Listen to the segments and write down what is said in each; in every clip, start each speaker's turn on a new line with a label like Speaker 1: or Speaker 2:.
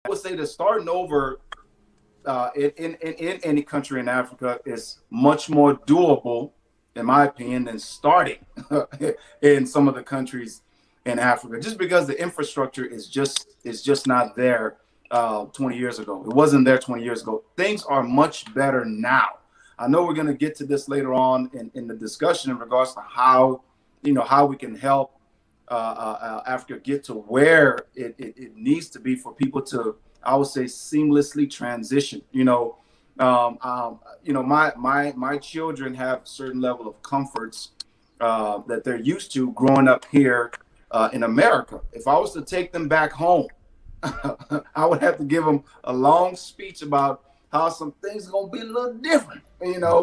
Speaker 1: would say that starting over in any country in Africa is much more doable, in my opinion, than starting in some of the countries in Africa, just because the infrastructure is just not there. 20 years ago, it wasn't there 20 years ago. Things are much better now. I know we're going to get to this later on in the discussion in regards to how we can help Africa get to where it needs to be for people to, I would say, seamlessly transition. My children have a certain level of comforts that they're used to growing up here in America. If I was to take them back home, I would have to give them a long speech about how some things are gonna be a little different, and I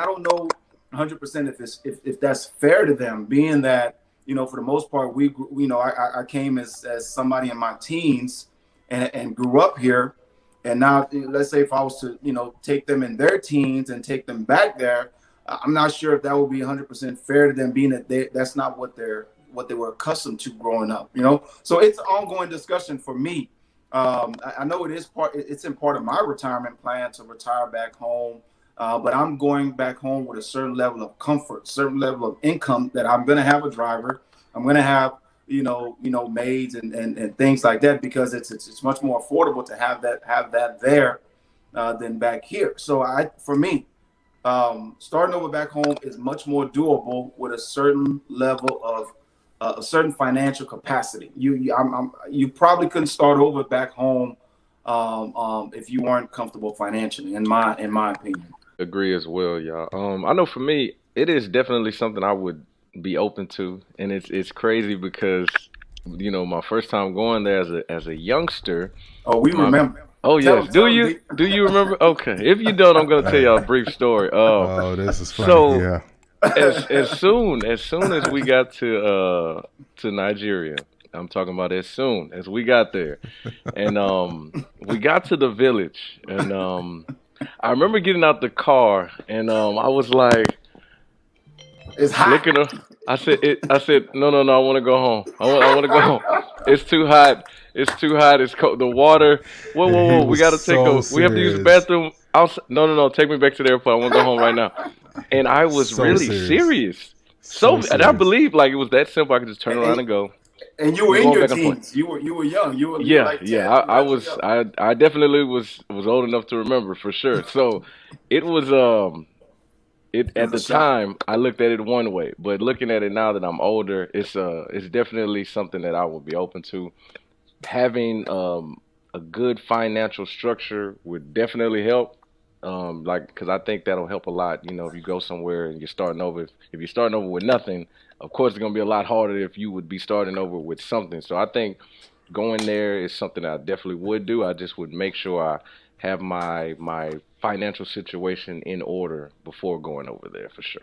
Speaker 1: don't know 100% if that's fair to them, being that for the most part I came as somebody in my teens and grew up here, and now let's say if I was to take them in their teens and take them back there, I'm not sure if that would be 100% fair to them, being that that's not what they were accustomed to growing up. So it's an ongoing discussion for me. I know it's in part of my retirement plan to retire back home, but I'm going back home with a certain level of comfort, certain level of income, that I'm going to have a driver, I'm going to have maids and things like that, because it's much more affordable to have that there than back here. So for me, starting over back home is much more doable with a certain level of a certain financial capacity. You probably couldn't start over back home if you weren't comfortable financially, in my opinion.
Speaker 2: Agree as well, y'all. I know for me, it is definitely something I would be open to, and it's crazy because my first time going there as a youngster.
Speaker 1: Oh, we
Speaker 2: My
Speaker 1: remember.
Speaker 2: Oh
Speaker 1: Tell
Speaker 2: yes,
Speaker 1: them,
Speaker 2: do
Speaker 1: tell them,
Speaker 2: you
Speaker 1: D.
Speaker 2: do you remember? Okay, if you don't, I'm gonna tell
Speaker 3: Hey,
Speaker 2: y'all a brief story.
Speaker 3: oh, this is funny.
Speaker 2: So
Speaker 3: Yeah.
Speaker 2: as soon as we got to Nigeria, I'm talking about as soon as we got there, and we got to the village, and I remember getting out the car, and I was like
Speaker 1: It's hot.
Speaker 2: looking up. I said, no, no, no, I want to go home. I want to go home. It's too hot. It's too hot. It's cold. The water. Whoa,
Speaker 3: And
Speaker 2: whoa,
Speaker 3: he
Speaker 2: whoa. We
Speaker 3: was
Speaker 2: got to take
Speaker 3: so
Speaker 2: a. We have to use the
Speaker 3: serious.
Speaker 2: bathroom outside. No, no, no. Take me back to the airport. I want to go home right now. And I was
Speaker 3: So
Speaker 2: really
Speaker 3: serious.
Speaker 2: serious.
Speaker 3: So
Speaker 2: And I
Speaker 3: serious.
Speaker 2: believed like it was that simple. I could just turn around
Speaker 1: And,
Speaker 2: and go.
Speaker 1: and you were
Speaker 2: We're
Speaker 1: in
Speaker 2: going
Speaker 1: your
Speaker 2: back on the plane.
Speaker 1: teens. You were young. You were
Speaker 2: Yeah,
Speaker 1: like
Speaker 2: yeah.
Speaker 1: 10.
Speaker 2: I,
Speaker 1: You were
Speaker 2: I
Speaker 1: actually
Speaker 2: was.
Speaker 1: young.
Speaker 2: I definitely was old enough to remember for sure. So it was. It
Speaker 1: It
Speaker 2: at
Speaker 1: was a
Speaker 2: the
Speaker 1: shock.
Speaker 2: time I looked at it one way, but looking at it now that I'm older, it's definitely something that I would be open to. Having a good financial structure would definitely help. Like, because I think that'll help a lot. If you go somewhere and you're starting over, if you're starting over with nothing, of course it's gonna be a lot harder if you would be starting over with something. So I think going there is something that I definitely would do. I just would make sure I have my financial situation in order before going over there for sure.